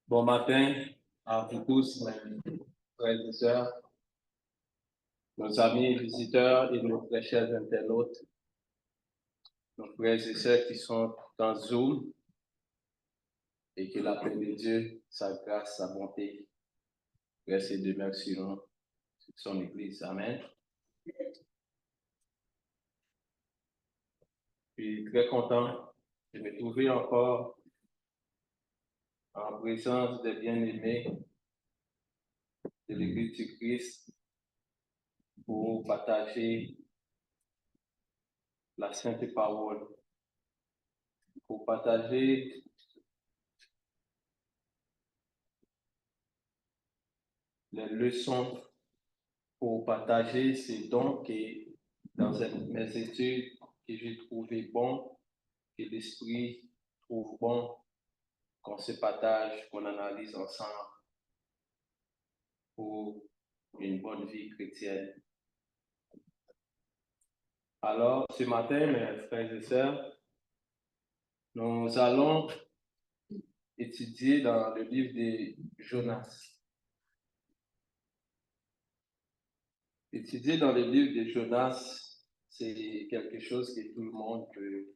Bon matin à vous tous, mes frères et sœurs, nos amis visiteurs et nos très chers internautes, nos frères et sœurs qui sont dans Zoom et que la paix de Dieu, sa grâce, sa bonté reste et demeure sur son Église. Amen. Je suis très content de me trouver encore en présence des bien-aimés de l'Église du Christ pour partager la sainte parole, pour partager les leçons, pour partager ces dons que dans mes études que j'ai trouvé bon, que l'Esprit trouve bon, qu'on se partage, qu'on analyse ensemble pour une bonne vie chrétienne. Alors, ce matin, mes frères et sœurs, nous allons étudier dans le livre de Jonas. Étudier dans le livre de Jonas, c'est quelque chose que tout le monde peut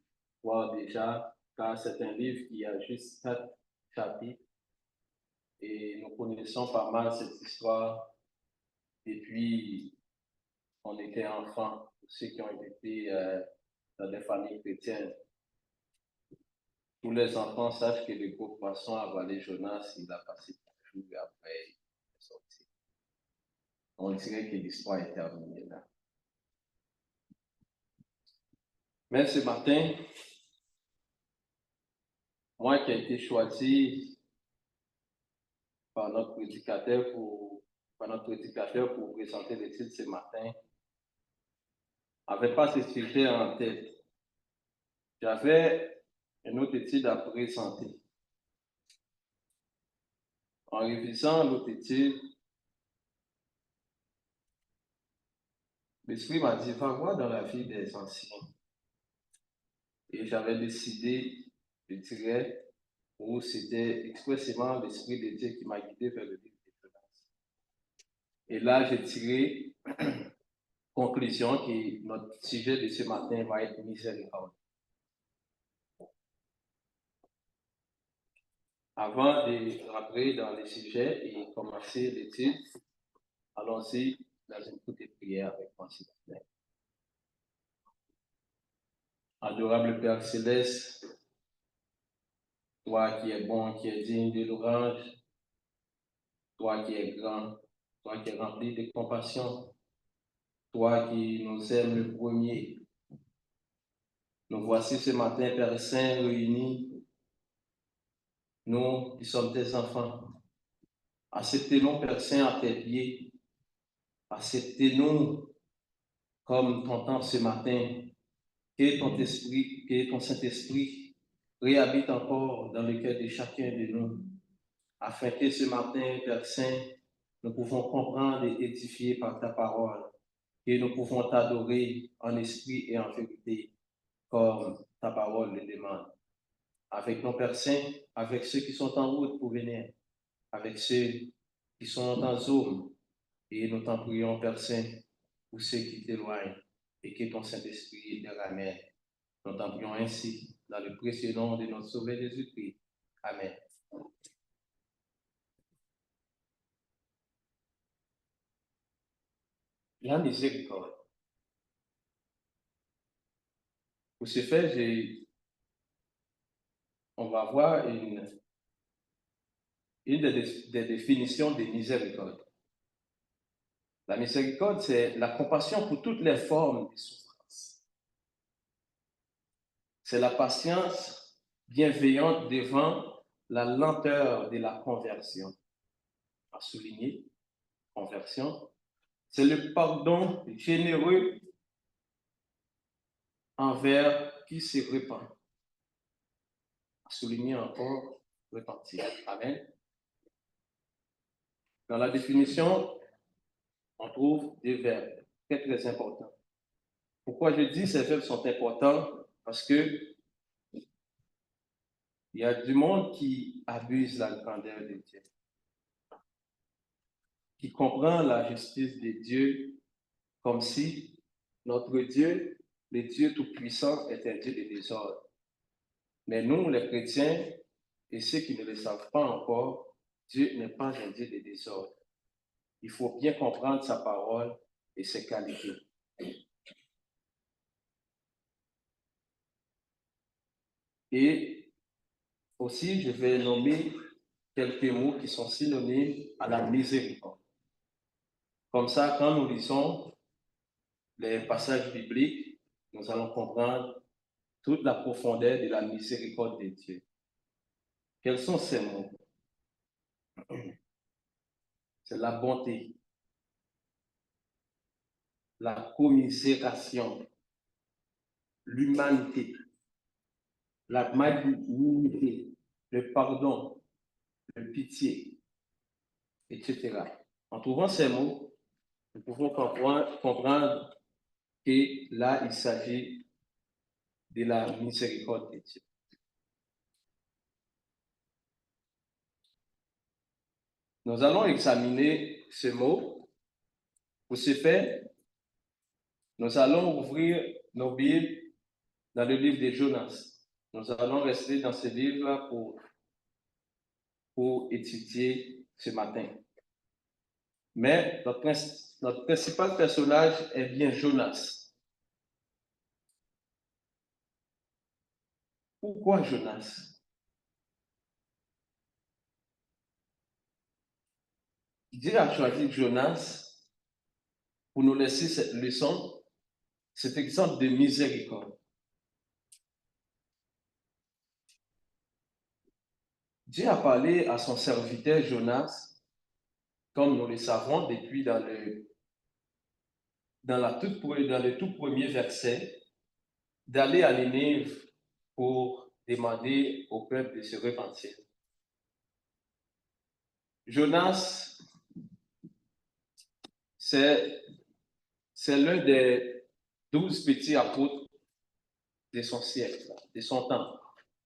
voir déjà, car c'est un livre qui a juste 4 chapitres et nous connaissons pas mal cette histoire depuis qu'on était enfant, ceux qui ont été dans des familles chrétiennes. Tous les enfants savent que le gros poisson a avalé Jonas, il a passé 4 jours et après il est sorti. On dirait que l'histoire est terminée là. Mais ce matin, moi qui ai été choisi par notre prédicateur pour présenter l'étude ce matin, n'avais pas ce sujet en tête. J'avais une autre étude à présenter. En révisant l'autre étude, l'Esprit m'a dit, va voir dans la vie des anciens. Et j'avais décidé, je dirais, où c'était expressément l'Esprit de Dieu qui m'a guidé vers le livre de Jonas. Et là, j'ai tiré conclusion que notre sujet de ce matin va être miséricorde. Avant de rentrer dans le sujet et commencer l'étude, allons-y dans une petite prière avec moi, s'il vous plaît. Adorable Père Céleste, toi qui es bon, qui es digne de l'ouvrage, toi qui es grand, toi qui es rempli de compassion, toi qui nous aimes le premier, nous voici ce matin, Père Saint, réunis, nous qui sommes tes enfants. Acceptez-nous, Père Saint, à tes pieds. Acceptez-nous comme ton temps ce matin. Que ton esprit, que ton Saint-Esprit réhabite encore dans le cœur de chacun de nous, afin que ce matin, Père Saint, nous pouvons comprendre et édifier par ta parole, que nous pouvons t'adorer en esprit et en vérité, comme ta parole le demande. Avec nos Père Saint, avec ceux qui sont en route pour venir, avec ceux qui sont en Zoom, et nous t'en prions, Père Saint, pour ceux qui t'éloignent, et que ton Saint-Esprit les ramène. Nous t'en prions ainsi, dans le précieux nom de notre Sauveur Jésus-Christ. Amen. La miséricorde. Pour ce faire, on va voir une des définitions de miséricorde. La miséricorde, c'est la compassion pour toutes les formes de souffrance. C'est la patience bienveillante devant la lenteur de la conversion. À souligner, conversion, c'est le pardon généreux envers qui se répand. À souligner encore, repentir. Amen. Dans la définition, on trouve des verbes très, très importants. Pourquoi je dis ces verbes sont importants? Parce que Il y a du monde qui abuse la grandeur de Dieu, qui comprend la justice de Dieu comme si notre Dieu, le Dieu Tout-Puissant, est un Dieu de désordre. Mais nous, les chrétiens, et ceux qui ne le savent pas encore, Dieu n'est pas un Dieu de désordre. Il faut bien comprendre sa parole et ses qualités. Et aussi, je vais nommer quelques mots qui sont synonymes à la miséricorde. Comme ça, quand nous lisons les passages bibliques, nous allons comprendre toute la profondeur de la miséricorde de Dieu. Quels sont ces mots? C'est la bonté, la commisération, l'humanité, la magnanimité, le pardon, le pitié, etc. En trouvant ces mots, nous pouvons comprendre que là, il s'agit de la miséricorde de Dieu. Nous allons examiner ce mot. Pour ce faire, nous allons ouvrir nos Bibles dans le livre de Jonas. Nous allons rester dans ce livre-là pour étudier ce matin. Mais notre principal personnage est bien Jonas. Pourquoi Jonas? Dieu a choisi Jonas pour nous laisser cette leçon, cet exemple de miséricorde. Dieu a parlé à son serviteur Jonas, comme nous le savons depuis dans le tout premier verset, d'aller à Nénive pour demander au peuple de se repentir. Jonas, c'est l'un des 12 petits apôtres de son siècle, de son temps.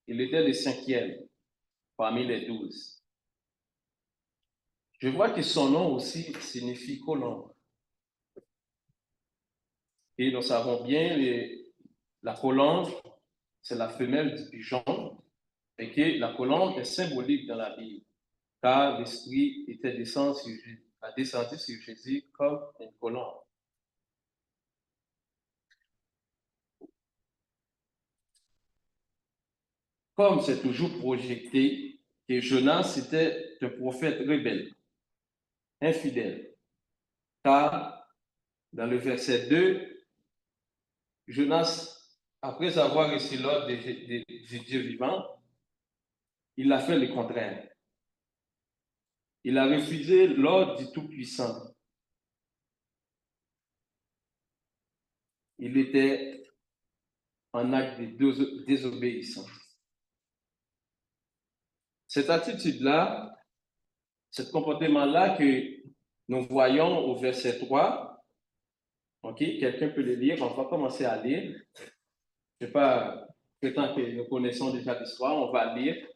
Il était le 5e parmi les 12. Je vois que son nom aussi signifie colombe. Et nous savons bien, la colombe, c'est la femelle du pigeon, et que la colombe est symbolique dans la Bible, car l'Esprit a descendu sur Jésus comme une colombe. Comme c'est toujours projeté que Jonas était un prophète rebelle, infidèle, car dans le verset 2, Jonas, après avoir reçu l'ordre du Dieu vivant, il a fait le contraire. Il a refusé l'ordre du Tout-Puissant. Il était en acte de désobéissance. Cette attitude-là, ce comportement-là que nous voyons au verset 3, ok, quelqu'un peut le lire, on va commencer à lire. Je ne sais pas, prétend que nous connaissons déjà l'histoire, on va lire.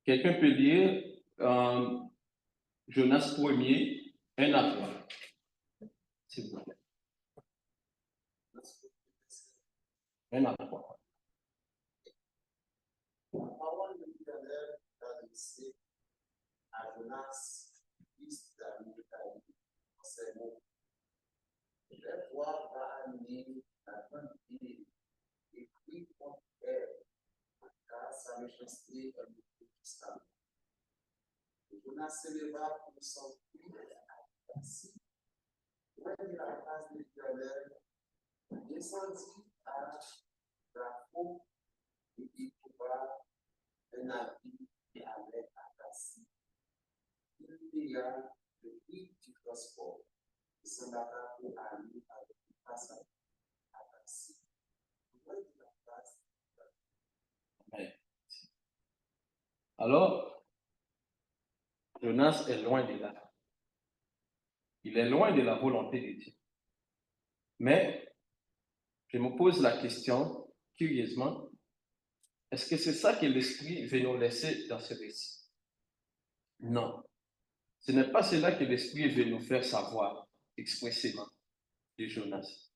Quelqu'un peut lire Jonas 1er, 1 à 3. S'il vous plaît. 1 à 3. La parole de l'Éternel est adressée à Jonas, fils d'Amitai, en ces mots. Le roi va amener la grande ville et prie contre elle, car sa méchanceté est beaucoup stable. Jonas s'éleva pour s'enfuir à Tassi, loin de la face de l'Éternel, descendit à Draco et y trouva un navire qui allait à Tassi. Il paya le prix du transport et s'embarqua pour aller avec le passage à Tassi. Alors, Jonas est loin de là. Il est loin de la volonté de Dieu. Mais je me pose la question, curieusement, Est-ce que c'est ça que l'Esprit veut nous laisser dans ce récit? Non. Ce n'est pas cela que l'Esprit veut nous faire savoir expressément de Jonas,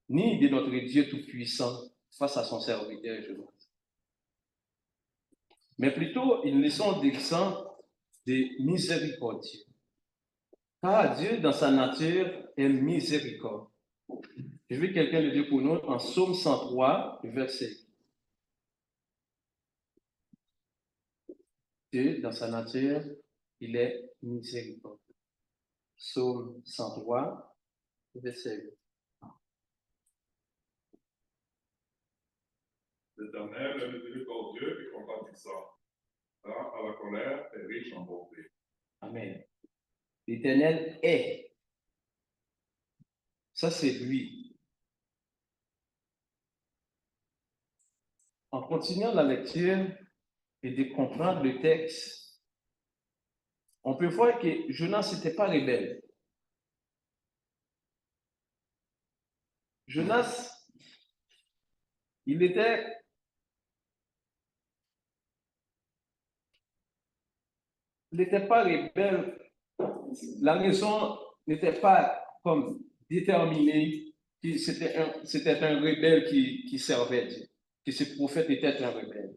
ni de notre Dieu Tout-Puissant face à son serviteur Jonas. Mais plutôt une leçon d'exemple de miséricordieux. Car Dieu, dans sa nature, est miséricorde. Je veux quelqu'un le dire pour nous en Psaume 103, verset. Dieu, dans sa nature, il est miséricorde. Psaume 103, verset 8. L'Éternel est miséricordieux et compatissant, lent à la colère et riche en bonté. Amen. L'Éternel est. Ça, c'est lui. En continuant la lecture et de comprendre le texte, on peut voir que Jonas n'était pas rebelle. Jonas, il n'était pas rebelle. La raison n'était pas comme déterminée que c'était un rebelle qui servait Dieu, que ce prophète était un rebelle.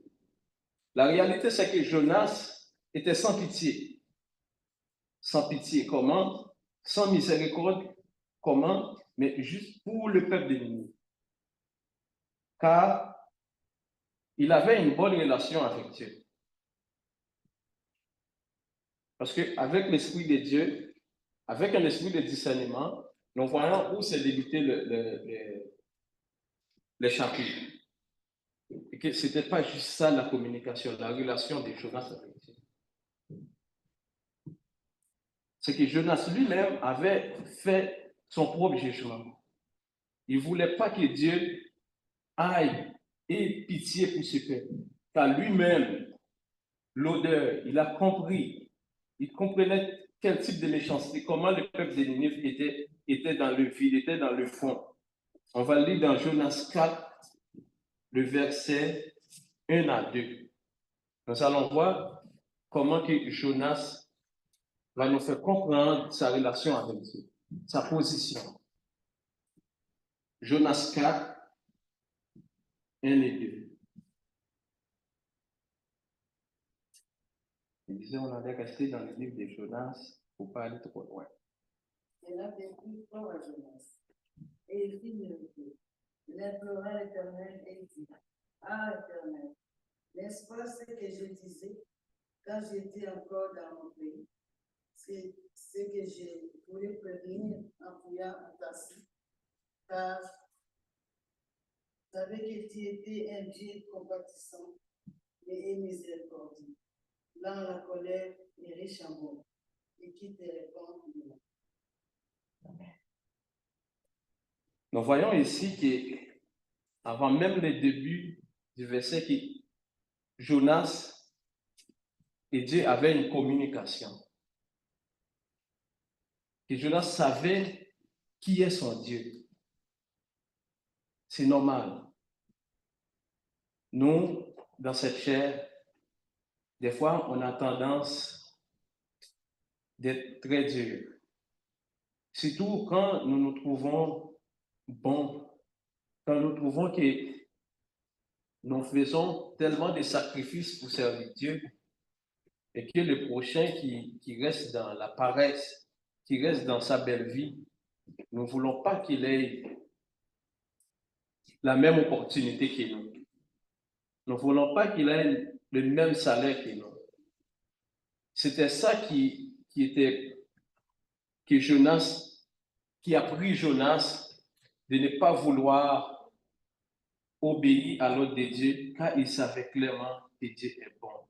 La réalité, c'est que Jonas était sans pitié. Sans pitié, comment? Sans miséricorde, comment? Mais juste pour le peuple de Ninive. Car il avait une bonne relation avec Dieu. Parce qu'avec l'Esprit de Dieu, avec un esprit de discernement, nous voyons où s'est débuté le chapitre. Et que ce n'était pas juste ça la communication, la relation de Jonas avec Dieu. C'est que Jonas lui-même avait fait son propre jugement. Il ne voulait pas que Dieu aille et pitié pour ce peuple. Car lui-même, l'odeur, il a compris, il comprenait quel type de méchanceté, comment le peuple de Ninive était dans le vide, était dans le fond. On va lire dans Jonas 4, le verset 1 à 2. Nous allons voir comment que Jonas va nous faire comprendre sa relation avec Dieu, sa position. Jonas 4, 1 et 2. Il disait, on allait rester dans le livre de Jonas pour ne pas aller trop loin. Elle a vécu fort à Jonas. Et il fit miracle. Il implora l'Éternel et dit, ah, Éternel, n'est-ce pas ce que je disais quand j'étais encore dans mon pays? C'est ce que je voulais prévenir en fouillant en Tassi, car je savais que tu étais un Dieu compatissant et miséricordieux, lent à la colère et riche en bonté, et qui te répond bien. Nous voyons ici que, avant même le début du verset, que Jonas et Dieu avaient une communication. Que Jonas savait qui est son Dieu. C'est normal. Nous, dans cette chair, des fois, on a tendance d'être très durs. Surtout quand nous nous trouvons bons, quand nous trouvons que nous faisons tellement de sacrifices pour servir Dieu et que le prochain qui reste dans la paresse, qui reste dans sa belle vie, nous ne voulons pas qu'il ait la même opportunité que nous. Nous ne voulons pas qu'il ait le même salaire que nous. C'était ça qui a pris Jonas de ne pas vouloir obéir à l'ordre de Dieu, car il savait clairement que Dieu est bon,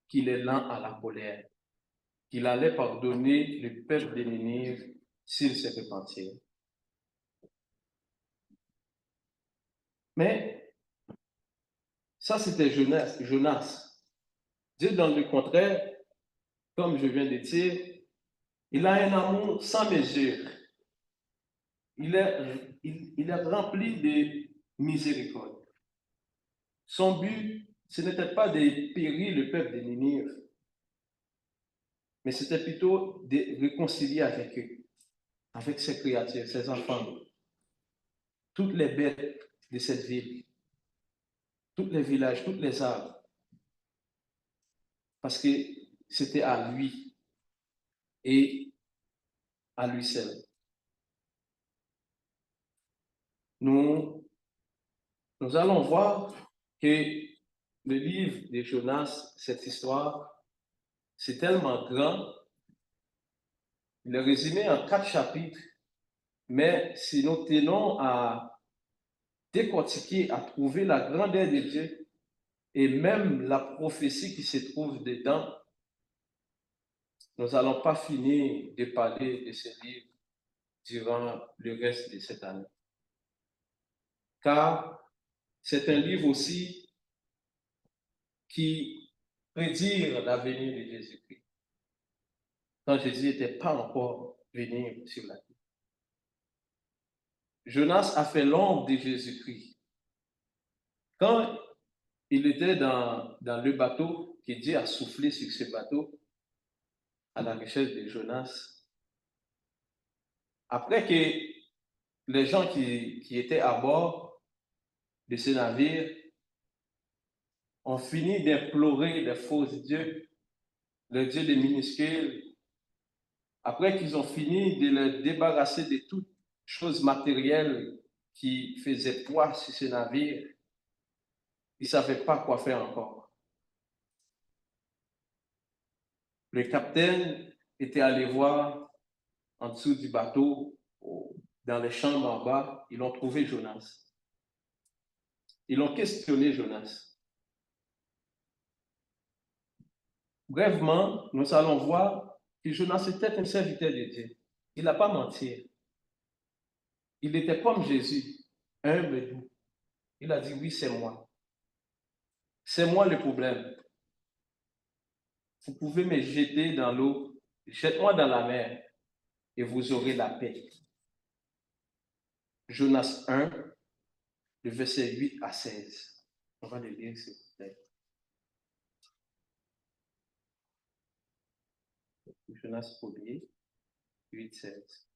qu'il est lent à la colère, qu'il allait pardonner le peuple de Ninive s'il se repentait. Mais ça, c'était Jonas. Dieu, dans le contraire, comme je viens de dire, il a un amour sans mesure. Il est rempli de miséricorde. son but, ce n'était pas de périr le peuple de Ninive, mais c'était plutôt de réconcilier avec eux, avec ses créatures, ses enfants, toutes les bêtes de cette ville, tous les villages, toutes les arbres, parce que c'était à lui et à lui seul. Nous allons voir que le livre de Jonas, cette histoire, c'est tellement grand, il est résumé en 4 chapitres, mais si nous tenons à décortiquer, à trouver la grandeur de Dieu et même la prophétie qui se trouve dedans, nous n'allons pas finir de parler de ce livre durant le reste de cette année. Car c'est un livre aussi qui prédit l'avenir de Jésus-Christ. Quand Jésus n'était pas encore venu sur la terre. Jonas a fait l'ombre de Jésus-Christ. Quand il était dans le bateau, que Dieu a soufflé sur ce bateau, à la recherche de Jonas, après que les gens qui étaient à bord de ce navire ont fini d'implorer les faux dieux, le dieu des minuscules, après qu'ils ont fini de les débarrasser de toutes choses matérielles qui faisaient poids sur ce navire, ils ne savaient pas quoi faire encore. Le capitaine était allé voir en dessous du bateau, dans les chambres en bas, ils ont trouvé Jonas. Ils ont questionné Jonas. Brèvement, nous allons voir que Jonas était un serviteur de Dieu. Il n'a pas menti. Il était comme Jésus, humble et doux. Il a dit, oui, c'est moi. C'est moi le problème. Vous pouvez me jeter dans l'eau, jette-moi dans la mer et vous aurez la paix. Jonas 1, le verset 8 à 16. On va le lire, s'il vous plaît. Jonas 1er, 8, 16.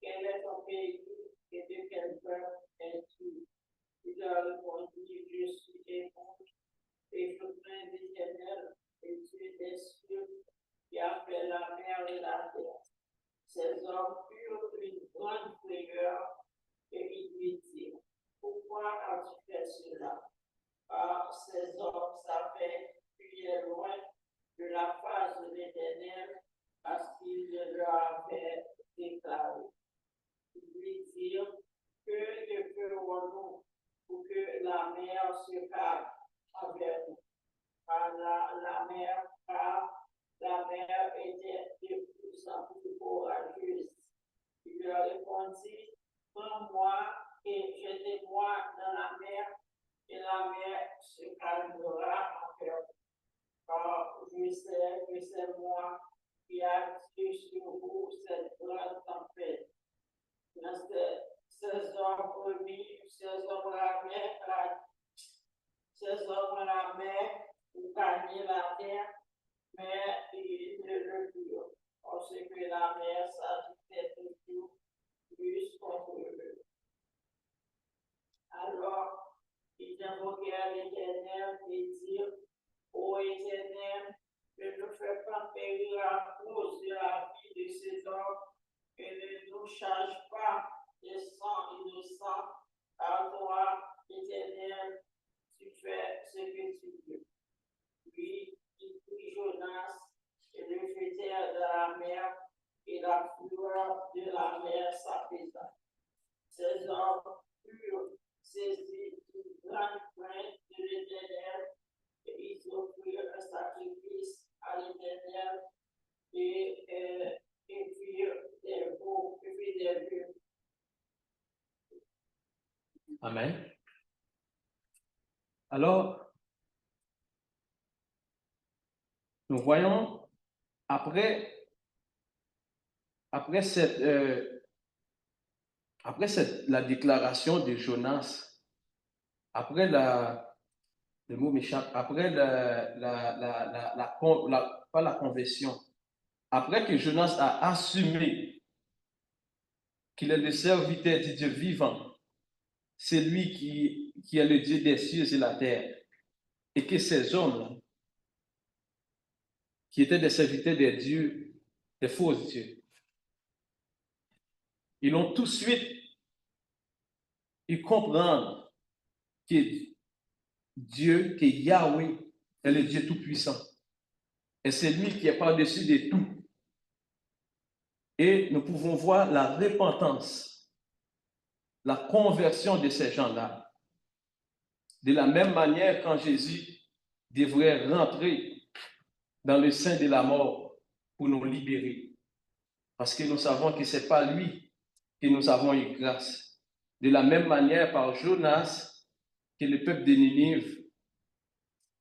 Quel est ton pays et de quel peuple es-tu? Il leur répondit, je suis éponge et je crains l'Éternel, et tu es sûr qui a fait la mer et la terre. Ces hommes eurent une grande frayeur et ils lui dirent, pourquoi as-tu fait cela? Car ces hommes savaient qu'il est loin de la face de l'Éternel parce qu'il leur avait déclaré. Lui dire que ferons-nous pour que la mer se calme avec nous? Car la mer était de plus en plus courageuse. Il leur répondit, prends-moi et jetez-moi dans la mer, et la mer se calmera avec vous. Car je sais que c'est moi qui a tiré sur vous cette grande tempête. Ces hommes remis, ces hommes ramaient pour gagner la terre, mais ils ne le purent, parce que la mer s'agitait toujours plus contre eux. Alors, ils invoquèrent l'Éternel et dirent, ô Éternel, ne nous fais pas périr à cause de la vie de ces hommes, et ne nous charge pas de sang innocent, car toi, Éternel, tu fais ce que tu veux. Puis il prit Jonas et le jetèrent dans la mer, et la fureur de la mer s'apaisa. Ces hommes furent saisis d'une grande crainte de l'Éternel, et ils offrirent un sacrifice à l'Éternel et firent des veaux. Amen. Alors, nous voyons après la déclaration de Jonas, après le mot m'échappe, après pas la conversion, après que Jonas a assumé qu'il est le serviteur du Dieu vivant, c'est lui qui est le Dieu des cieux et la terre, et que ces hommes-là, qui étaient des serviteurs des dieux, des faux dieux, ils ont tout de suite, ils comprennent que Dieu, que Yahweh est le Dieu tout-puissant. Et c'est lui qui est par-dessus de tout. Et nous pouvons voir la repentance, la conversion de ces gens-là. De la même manière, quand Jésus devrait rentrer dans le sein de la mort pour nous libérer. Parce que nous savons que ce n'est pas lui que nous avons eu grâce. De la même manière, par Jonas, que le peuple de Ninive,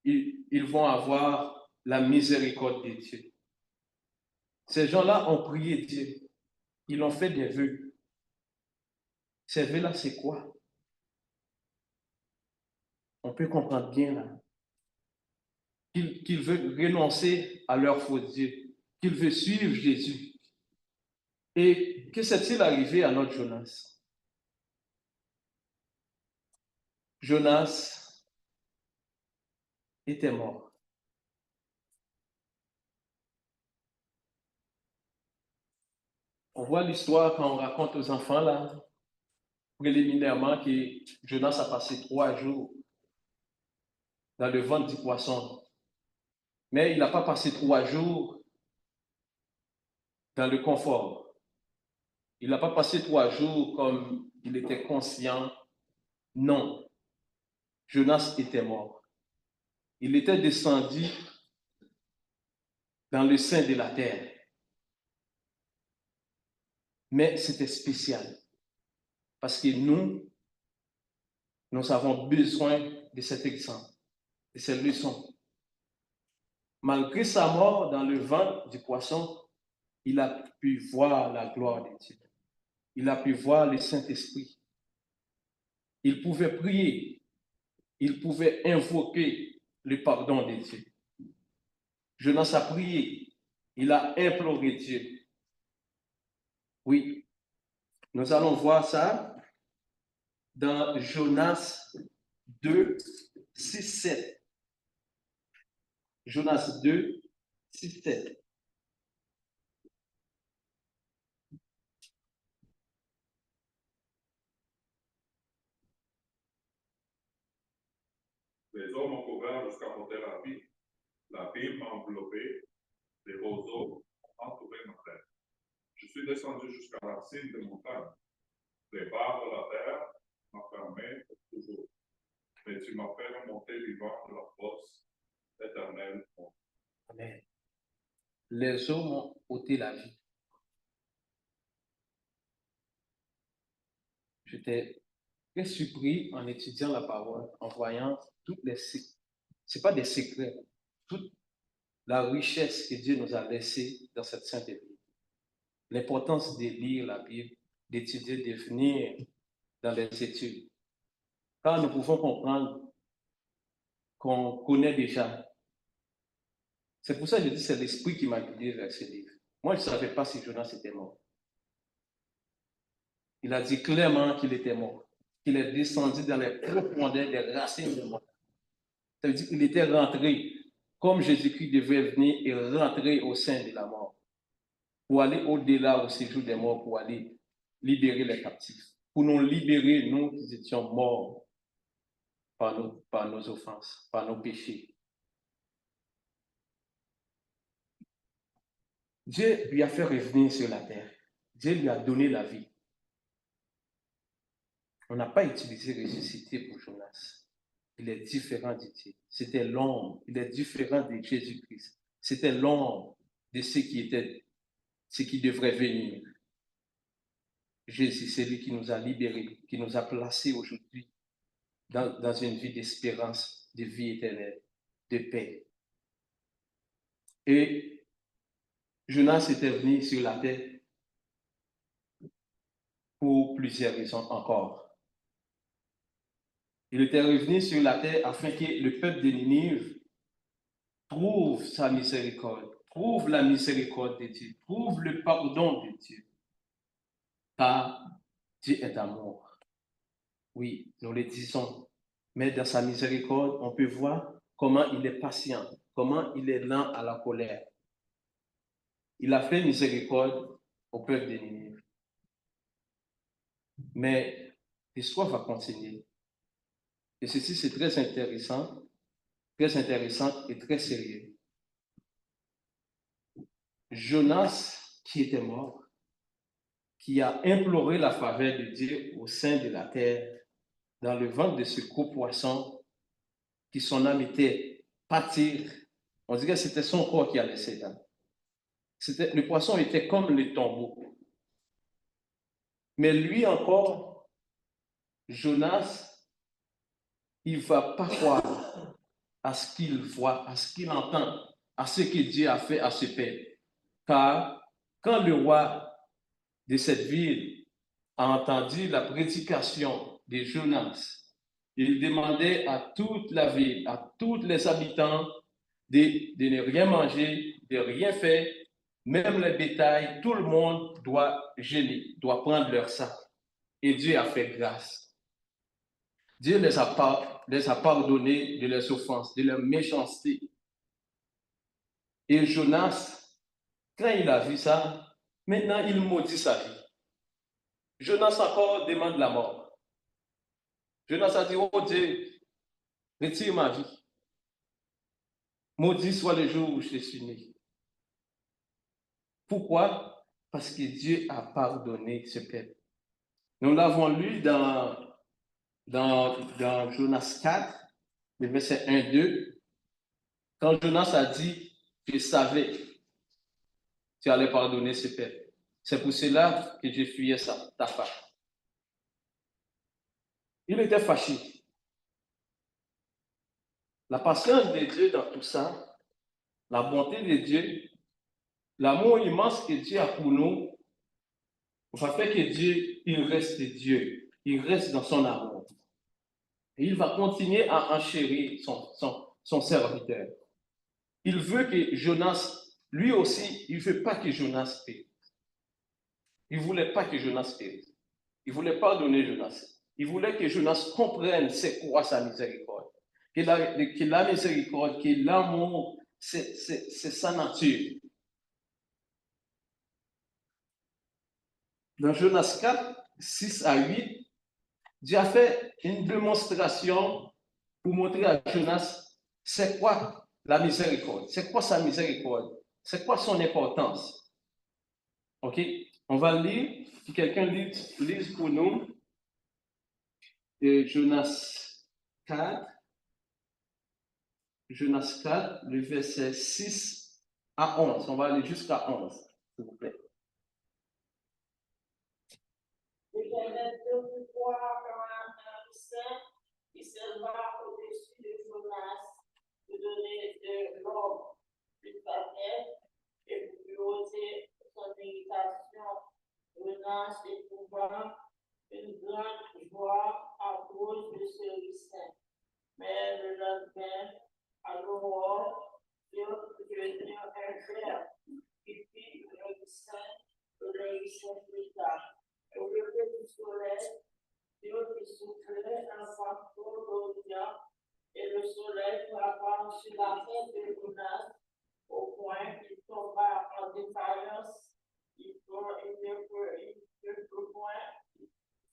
ils vont avoir la miséricorde de Dieu. Ces gens-là ont prié Dieu. Ils ont fait des vœux. Ces vœux-là, c'est quoi? On peut comprendre bien là. Qu'ils veulent renoncer à leur faux Dieu. Qu'ils veulent suivre Jésus. Et que s'est-il arrivé à notre Jonas? Jonas était mort. On voit l'histoire quand on raconte aux enfants là, préliminairement, que Jonas a passé 3 jours dans le ventre du poisson. Mais il n'a pas passé 3 jours dans le confort. Il n'a pas passé 3 jours comme il était conscient. Non. Jonas était mort. Il était descendu dans le sein de la terre. Mais c'était spécial. Parce que nous avons besoin de cet exemple, de cette leçon. Malgré sa mort dans le ventre du poisson, il a pu voir la gloire de Dieu. Il a pu voir le Saint-Esprit. Il pouvait prier. Il pouvait invoquer le pardon de Dieu. Jonas a prié. Il a imploré Dieu. Oui, nous allons voir ça dans Jonas 2, 6, 7. Jonas 2, 6, 7. Les hommes ont couvert jusqu'à porter la vie. L'abîme m'a enveloppé, les roseaux ont entouré ma tête. Je suis descendu jusqu'à la cime des montagnes. Les barres de la terre m'enfermaient toujours. Mais tu m'as fait remonter vivant de la fosse éternelle. Amen. Les hommes ont ôté la vie. J'étais très surpris en étudiant la parole, en voyant toutes les secrets. Ce n'est pas des secrets, toute la richesse que Dieu nous a laissée dans cette sainte Bible. L'importance de lire la Bible, d'étudier, de venir dans les études. Car nous pouvons comprendre qu'on connaît déjà. C'est pour ça que je dis que c'est l'Esprit qui m'a guidé vers ce livre. Moi, je ne savais pas si Jonas était mort. Il a dit clairement qu'il était mort, qu'il est descendu dans les profondeurs des racines de mort. Ça veut dire qu'il était rentré, comme Jésus-Christ devait venir et rentrer au sein de la mort, pour aller au-delà au séjour des morts, pour aller libérer les captifs, pour nous libérer, nous qui étions morts par nos offenses, par nos péchés. Dieu lui a fait revenir sur la terre. Dieu lui a donné la vie. On n'a pas utilisé ressuscité pour Jonas. Il est différent de Dieu. C'était l'ombre. Il est différent de Jésus-Christ. C'était l'ombre de ce qui devrait venir. Jésus, c'est lui qui nous a libérés, qui nous a placés aujourd'hui dans une vie d'espérance, de vie éternelle, de paix. Et Jonas était venu sur la terre pour plusieurs raisons encore. Il était revenu sur la terre afin que le peuple de Ninive trouve sa miséricorde, trouve la miséricorde de Dieu, trouve le pardon de Dieu. Car Dieu est amour. Oui, nous le disons. Mais dans sa miséricorde, on peut voir comment il est patient, comment il est lent à la colère. Il a fait miséricorde au peuple de Ninive. Mais l'histoire va continuer. Et ceci, c'est très intéressant et très sérieux. Jonas, qui était mort, qui a imploré la faveur de Dieu au sein de la terre, dans le ventre de ce gros poisson, qui son âme était pâtir. On dirait que c'était son corps qui allait s'éteindre. Le poisson était comme le tombeau. Mais lui encore, Jonas, il ne va pas croire à ce qu'il voit, à ce qu'il entend, à ce que Dieu a fait à ce peuple. Car quand le roi de cette ville a entendu la prédication de Jonas, il demandait à toute la ville, à tous les habitants de ne rien manger, de rien faire, même les bétails, tout le monde doit jeûner, doit prendre leur sac. Et Dieu a fait grâce. Dieu les a pardonné de leurs offenses, de leur méchanceté. Et Jonas, quand il a vu ça, maintenant il maudit sa vie. Jonas encore demande la mort. Jonas a dit, oh Dieu, retire ma vie. Maudit soit le jour où je suis né. Pourquoi? Parce que Dieu a pardonné ce peuple. Nous l'avons lu dans Jonas 4, le verset 1-2, quand Jonas a dit, je savais que tu allais pardonner ce peuple. C'est pour cela que je fuyais ta femme. Il était fâché. La patience de Dieu dans tout ça, la bonté de Dieu, l'amour immense que Dieu a pour nous, va faire que Dieu, il reste Dieu. Il reste dans son amour. Et il va continuer à enchérir son serviteur. Il veut que Jonas, lui aussi, il ne veut pas que Jonas périsse. Il ne voulait pas que Jonas périsse. Il ne voulait pas donner Jonas. Il voulait que Jonas comprenne c'est quoi sa miséricorde. Que la miséricorde, que l'amour, c'est sa nature. Dans Jonas 4, 6-8, Dieu a fait une démonstration pour montrer à Jonas c'est quoi la miséricorde, c'est quoi sa miséricorde, c'est quoi son importance. Ok, on va lire, si quelqu'un lise pour nous, Jonas 4, le verset 6-11. On va aller jusqu'à 11, s'il vous plaît. L'Éternel Dieu du pouvoir comme un saint qui s'éleva au-dessus de Jonas, pour donner de l'homme une tête et pour lui ôter son irritation. Jonas éprouva une grande joie à cause de ce saint. Mais le lendemain, à l'aurore, Dieu devint un fer qui fit le saint plus tard. Au lever du soleil, Dieu qui soufflait un vent d'Orient, et le soleil frappa sur la tête de Jonas, au point qu'il tomba en défaillance. Il ne peut point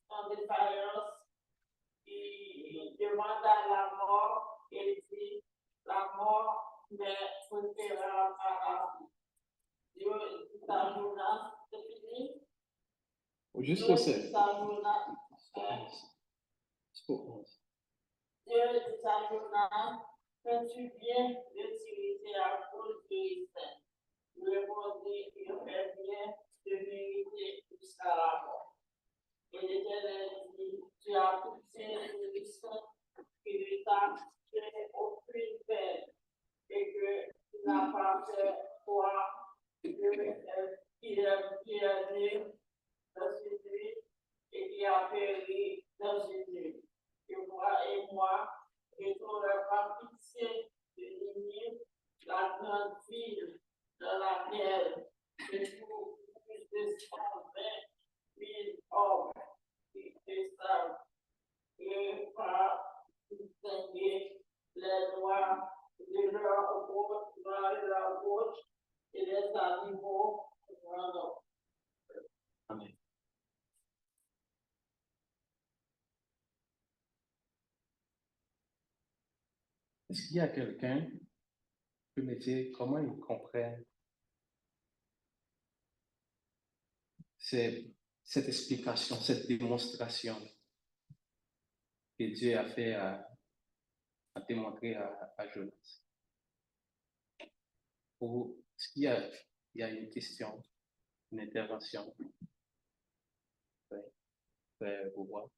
en défaillance. Il demanda la mort, et il dit, la mort m'est préférable à la vie. Dieu dit à Jonas, c'est fini? Jusqu'au 7. Dieu dit à Jonas, Dieu dit à Jonas, fais-tu bien de t'irriter à cause de Israël? Il répondit, il fait bien de m'irriter jusqu'à la mort. Et l'Éternel dit, tu as poussé une licence qui ne t'a fait aucune peine, et que tu n'as pas fait quoi, qui est né dans une nuit et qui a péri dans une nuit. Et moi, je n'aurais pas fixé de limite la grande ville dans laquelle je trouve plus de 120 000 hommes qui descendent et par distinguer les lois de leur gauche, de leur gauche et les animaux random. Amen. Est-ce qu'il y a quelqu'un qui peut me dire comment ils comprennent cette explication, cette démonstration que Dieu a fait à démontrer à Jonas? Ou est-ce qu'il y a une question, une intervention? Frère Beauvoir.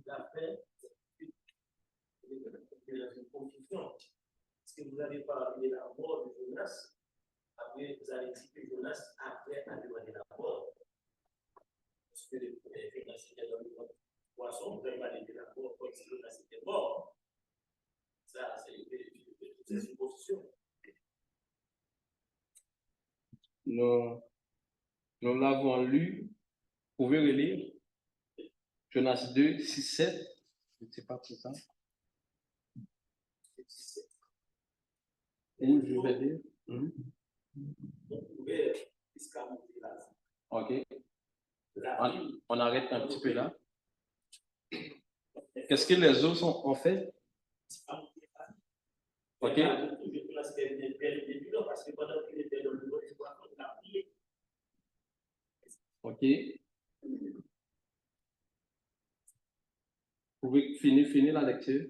La paix, c'est une confusion. Est-ce que vous avez parlé de la mort de Jonas? Après, vous avez dit que Jonas, après, a demandé la mort. Parce que Jonas était dans le poisson, vous avez parlé de la mort, comme si Jonas était mort. Ça, c'est une supposition. Nous l'avons lu. Vous pouvez relire Jonas 2, 6, 7. Je ne sais pas tout ça. Où je vais lire. Ok. On arrête un petit peu là. Qu'est-ce que les autres ont fait? Ok. Ok. Vous pouvez finir la lecture.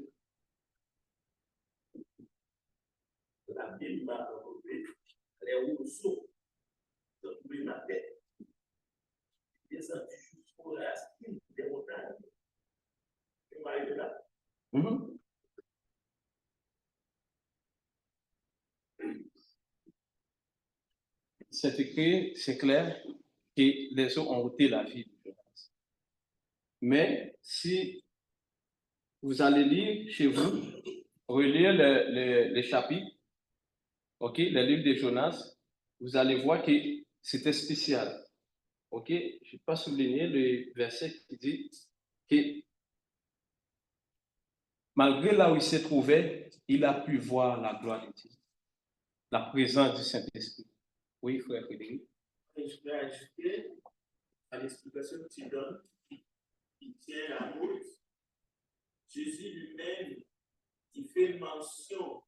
La Bible m'a retrouvé les rousseaux de trouver ma tête. Descendu jusqu'aux racines des montagnes. Tu vas arriver là? C'est écrit, c'est clair que les eaux ont ôté la vie de Jonas. Mais si vous allez lire chez vous, relire les chapitres, ok, les livres de Jonas, vous allez voir que c'était spécial. Ok, je ne vais pas souligner le verset qui dit que malgré là où il se trouvait, il a pu voir la gloire de Dieu, la présence du Saint-Esprit. Oui, frère Frédéric. Et je vais ajouter à l'explication que tu donnes, qui tient à Moïse. Jésus lui-même, il fait mention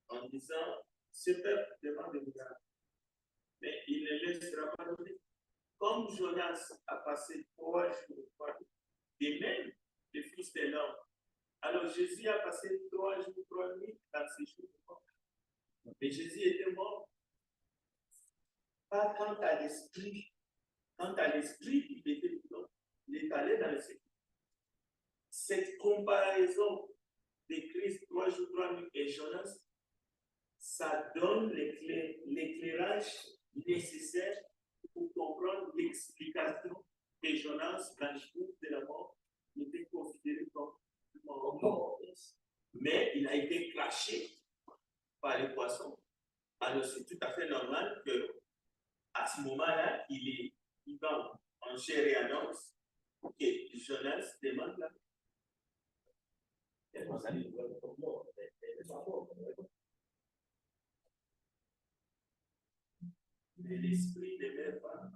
en disant, ce peuple demande de grâce, mais il ne laissera pas donner. Comme Jonas a passé 3 jours, et même le fils de l'homme. Alors Jésus a passé 3 jours, 3 nuits dans ces jours de mort. Mais Jésus était mort. Pas quant à l'esprit. Quant à l'esprit, il était vivant. Il est allé dans le ciel. Cette comparaison de Christ 3 jours, 3 nuits et Jonas, ça donne l'éclairage nécessaire pour comprendre l'explication de Jonas quand le jour de la mort était considéré comme mort. Mais il a été craché par les poissons. Alors c'est tout à fait normal que à ce moment-là, il est vivant en chair et en os que Jonas demande la l'esprit ne meurt pas.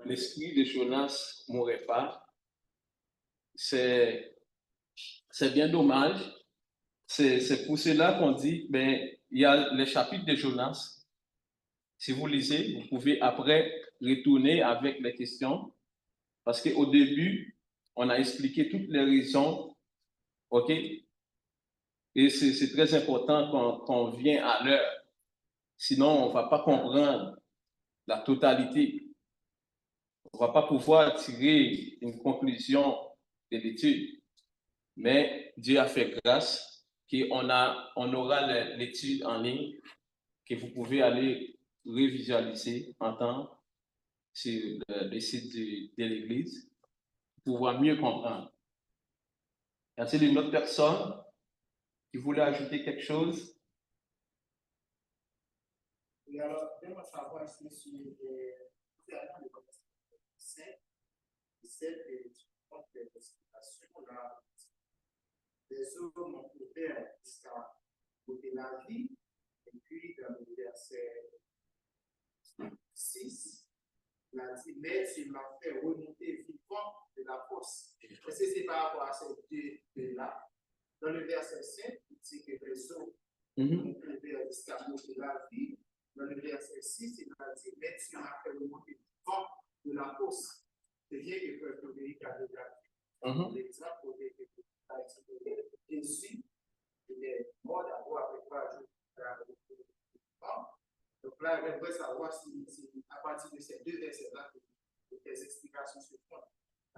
L'esprit de Jonas ne mourrait pas. C'est bien dommage. C'est pour cela qu'on dit, ben, il y a les chapitres de Jonas. Si vous lisez, vous pouvez après retourner avec les questions. Parce qu'au début, on a expliqué toutes les raisons. OK? Et c'est très important qu'on vient à l'heure. Sinon, on ne va pas comprendre la totalité. On ne va pas pouvoir tirer une conclusion de l'étude. Mais Dieu a fait grâce qu'on aura l'étude en ligne que vous pouvez aller revisualiser en temps sur le site de l'Église pour pouvoir mieux comprendre. Y a-t-il une autre personne qui voulait ajouter quelque chose? Et alors, j'aimerais savoir si sur les concernant les saints, cette explication là, les hommes ont ouvert jusqu'à côté la vie, et puis dans le verset 6, il a dit, mais tu m'as fait remonter vivant de la fosse. Est-ce que c'est par rapport à ces deux-là? Dans le verset 5, il dit que les hommes ont ouvert jusqu'à côté la vie. Dans le verset 6, il a dit, mais tu m'as fait remonter vivant de la fosse. C'est bien que le peuple a déjà dit. L'exemple de Jésus, il est mort d'abord avec 3 jours. Donc là, j'aimerais savoir si à partir de ces deux versets-là, des explications se font.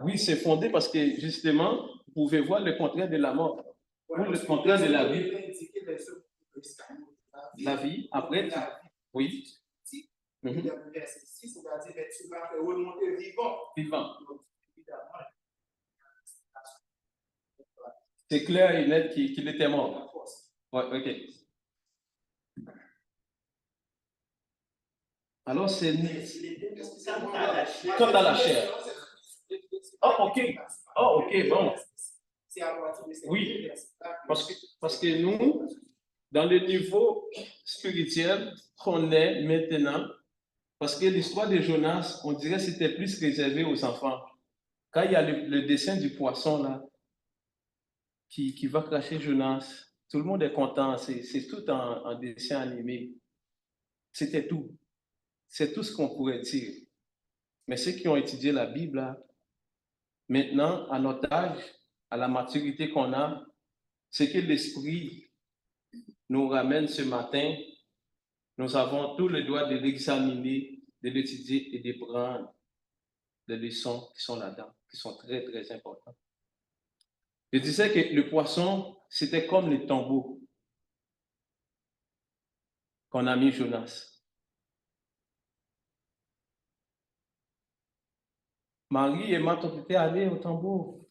Oui, c'est fondé parce que justement, vous pouvez voir le contraire de la mort. Ou le contraire de la vie. La vie, après, oui. Dans le verset 6, on va dire, mais tu vas remonter vivant. Vivant. Donc, évidemment, c'est clair et net qu'il était mort. Oui, ok. Alors, c'est quant à la chair. Oh, ok. Oh, ok, bon. Oui, parce que nous, dans le niveau spirituel qu'on est maintenant, parce que l'histoire de Jonas, on dirait que c'était plus réservé aux enfants. Quand il y a le dessin du poisson là, qui va cracher Jonas, tout le monde est content, c'est tout en dessin animé. C'était tout. C'est tout ce qu'on pourrait dire. Mais ceux qui ont étudié la Bible, là, maintenant, à notre âge, à la maturité qu'on a, ce que l'Esprit nous ramène ce matin, nous avons tout le droit de l'examiner, de l'étudier et de prendre les leçons qui sont là-dedans, qui sont très, très importantes. Je disais que le poisson, c'était comme le tombeau qu'on a mis Jonas. Marie et Marthe étaient allés au tombeau.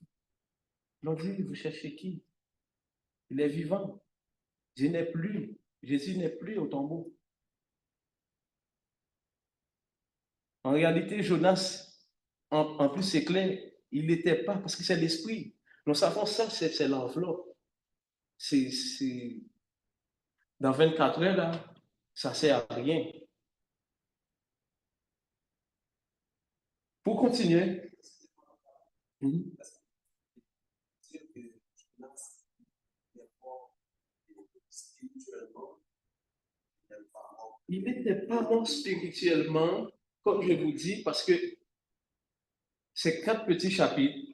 Ils ont dit, vous cherchez qui? Il est vivant. Jésus n'est plus au tombeau. En réalité, Jonas, en plus c'est clair, il n'était pas, parce que c'est l'esprit. Nous savons ça, c'est l'enveloppe. Dans 24 heures, là, ça ne sert à rien. Pour continuer. Il n'était pas mort spirituellement, comme je vous dis, parce que c'est 4 petits chapitres.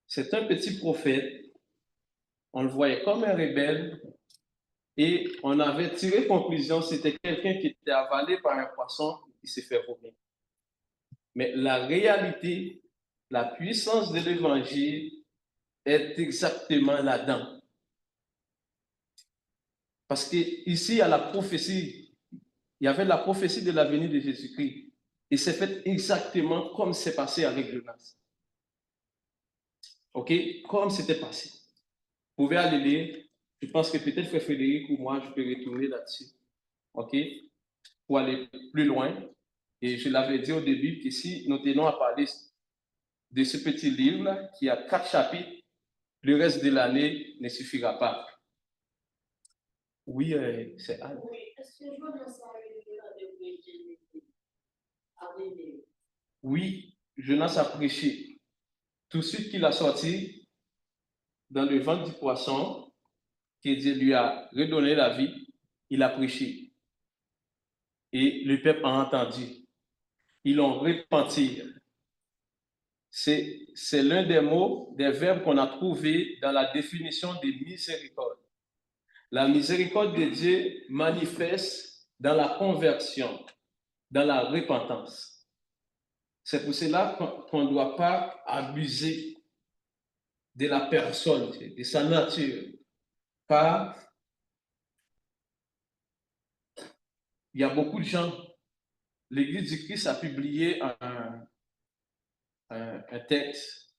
C'est un petit prophète. On le voyait comme un rebelle. Et on avait tiré conclusion, c'était quelqu'un qui était avalé par un poisson qui s'est fait vomir. Mais la réalité, la puissance de l'évangile est exactement là-dedans. Parce qu'ici, il y a la prophétie. Il y avait la prophétie de la venue de Jésus-Christ. Et c'est fait exactement comme c'est passé avec Jonas. OK? Comme c'était passé. Vous pouvez aller lire. Je pense que peut-être Frère Frédéric ou moi, je peux retourner là-dessus. OK? Pour aller plus loin. Et je l'avais dit au début que si nous tenons à parler de ce petit livre-là, qui a 4 chapitres, le reste de l'année ne suffira pas. Oui, c'est Anne. Oui, est-ce que Jonas a eu à venir? Oui, Jonas a prêché. Tout de suite qu'il a sorti dans le ventre du poisson, que Dieu lui a redonné la vie, il a prêché. Et le peuple a entendu. Ils l'ont repenti. C'est l'un des mots, des verbes qu'on a trouvé dans la définition de miséricorde. La miséricorde de Dieu manifeste dans la conversion, dans la repentance. C'est pour cela qu'on ne doit pas abuser de la personne, de sa nature. Car il y a beaucoup de gens, l'Église du Christ a publié un texte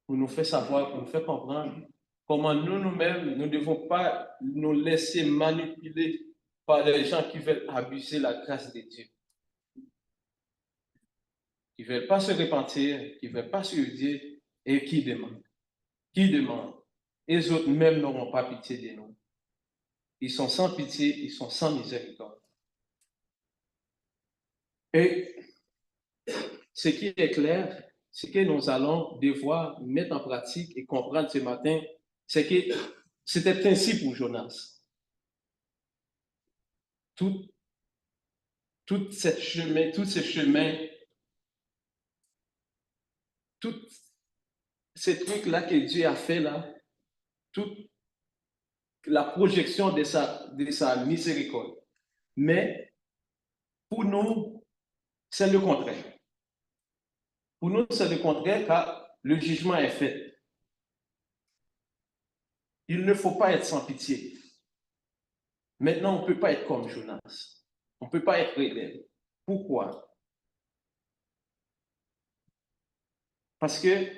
pour nous faire savoir, pour nous faire comprendre comment nous-mêmes, nous ne devons pas nous laisser manipuler par des gens qui veulent abuser la grâce de Dieu. Qui ne veulent pas se repentir, qui ne veulent pas suivre Dieu et qui demandent. Qui demandent. Et les autres même n'auront pas pitié de nous. Ils sont sans pitié, ils sont sans miséricorde. Et ce qui est clair, ce que nous allons devoir mettre en pratique et comprendre ce matin, c'est que c'était ainsi pour Jonas. Tout ce chemin, tous ces trucs-là que Dieu a fait là, toute la projection de sa miséricorde. Mais pour nous, c'est le contraire. Pour nous, c'est le contraire car le jugement est fait. Il ne faut pas être sans pitié. Maintenant, on ne peut pas être comme Jonas. On ne peut pas être rebelle. Pourquoi? Parce que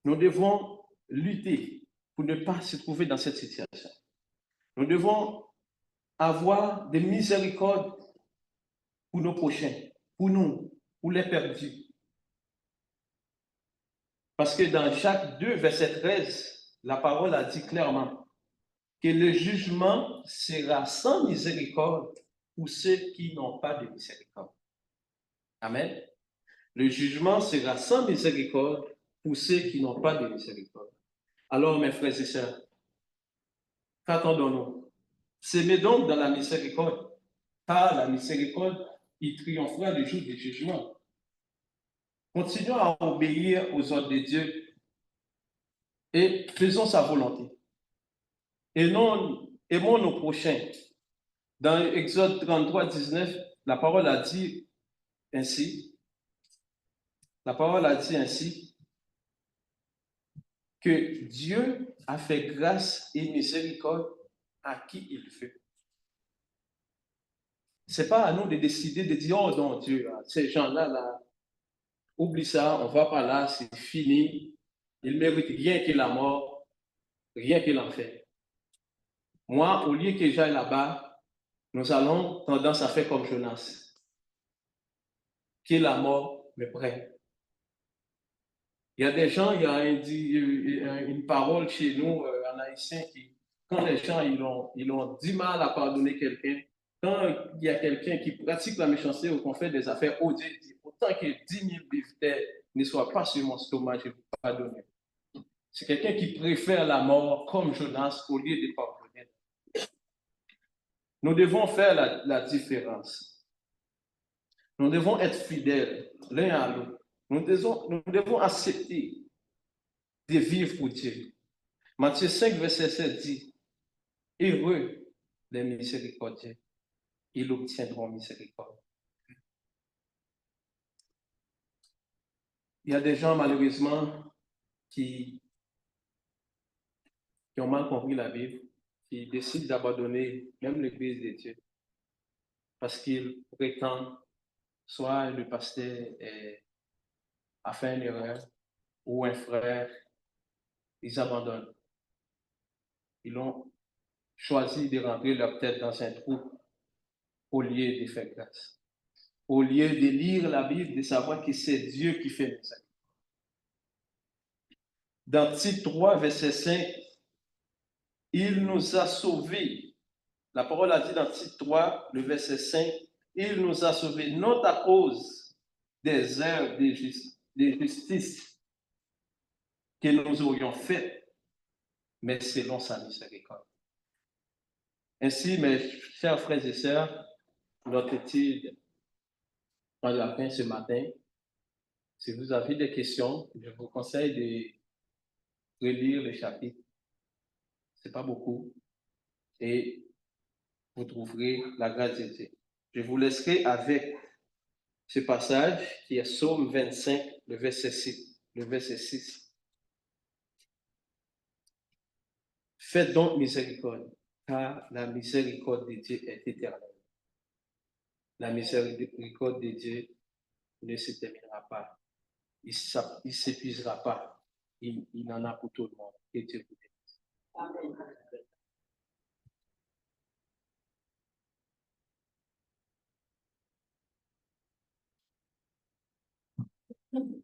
nous devons lutter pour ne pas se trouver dans cette situation. Nous devons avoir des miséricordes pour nos prochains, pour nous, pour les perdus. Parce que dans Jacques 2, verset 13, la parole a dit clairement que le jugement sera sans miséricorde pour ceux qui n'ont pas de miséricorde. Amen. Le jugement sera sans miséricorde pour ceux qui n'ont pas de miséricorde. Alors, mes frères et sœurs, qu'attendons-nous? S'aimer donc dans la miséricorde, car la miséricorde, il triomphera le jour du jugement. Continuons à obéir aux ordres de Dieu et faisons sa volonté. Et non, aimons nos prochains. Dans Exode 33, 19, la parole a dit ainsi, que Dieu a fait grâce et miséricorde à qui il veut. Ce n'est pas à nous de décider de dire, oh non, Dieu, ces gens-là, là, oublie ça, on ne va pas là, c'est fini. Ils méritent rien que la mort, rien que l'enfer. Moi, au lieu que j'aille là-bas, nous allons tendance à faire comme Jonas. Que la mort me prenne. Il y a des gens, il y a une parole chez nous en haïtien qui, quand les gens ils ont du mal à pardonner quelqu'un, quand il y a quelqu'un qui pratique la méchanceté ou qu'on fait des affaires odieuses, il dit autant que 10 000 biftecs ne soient pas sur mon stomac, je ne peux pas pardonner. C'est quelqu'un qui préfère la mort comme Jonas au lieu de pardonner. Nous devons faire la différence. Nous devons être fidèles l'un à l'autre. Nous devons accepter de vivre pour Dieu. Matthieu 5, verset 7 dit, heureux les miséricordieux, ils obtiendront miséricorde. Il y a des gens, malheureusement, qui ont mal compris la Bible, qui décident d'abandonner même l'Église de Dieu, parce qu'ils prétendent soit le pasteur a fait une erreur, ou un frère, ils abandonnent. Ils ont choisi de rentrer leur tête dans un trou au lieu de faire grâce. Au lieu de lire la Bible, de savoir que c'est Dieu qui fait ça. Dans Tite 3, verset 5, il nous a sauvés. La parole a dit dans Tite 3, le verset 5, il nous a sauvés, non à cause des œuvres de justice que nous aurions faites, mais selon sa miséricorde. Ainsi, mes chers frères et sœurs, notre étude prend la fin ce matin. Si vous avez des questions, je vous conseille de relire le chapitre. Ce n'est pas beaucoup. Et vous trouverez la grâce de Dieu. Je vous laisserai avec ce passage qui est Psaume 25, le verset 6. Faites donc miséricorde, car la miséricorde de Dieu est éternelle. La miséricorde de Dieu ne se terminera pas. Il ne s'épuisera pas. Il en a pour tout le monde. Que Dieu vous bénisse. Amen.